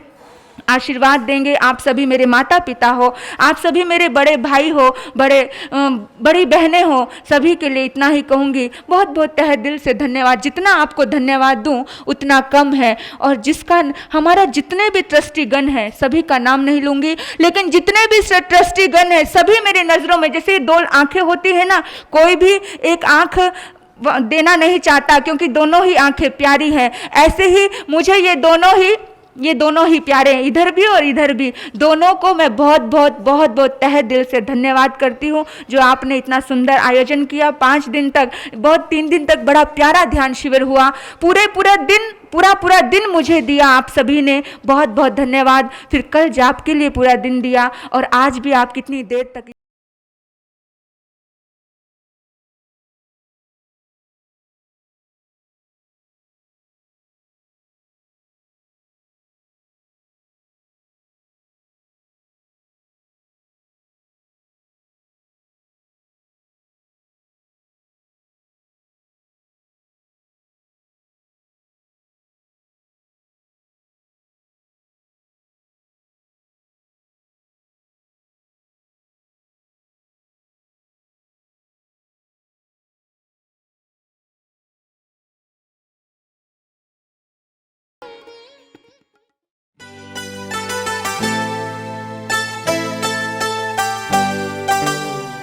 आशीर्वाद देंगे। आप सभी मेरे माता पिता हो, आप सभी मेरे बड़े भाई हो, बड़ी बहनें हो, सभी के लिए इतना ही कहूँगी, बहुत बहुत तहे दिल से धन्यवाद। जितना आपको धन्यवाद दूँ उतना कम है, और जिसका हमारा जितने भी ट्रस्टीगण हैं, सभी का नाम नहीं लूँगी, लेकिन जितने भी ट्रस्टीगण हैं सभी मेरी नज़रों में, जैसे 2 आँखें होती है ना, कोई भी एक आँख देना नहीं चाहता क्योंकि दोनों ही आँखें प्यारी हैं, ऐसे ही मुझे ये दोनों ही प्यारे हैं, इधर भी और इधर भी। दोनों को मैं बहुत बहुत बहुत बहुत तहे दिल से धन्यवाद करती हूँ जो आपने इतना सुंदर आयोजन किया। 5 दिन तक, 3 दिन तक बड़ा प्यारा ध्यान शिविर हुआ। पूरा दिन मुझे दिया आप सभी ने, बहुत बहुत धन्यवाद। फिर कल जाप के लिए पूरा दिन दिया, और आज भी आप कितनी देर तक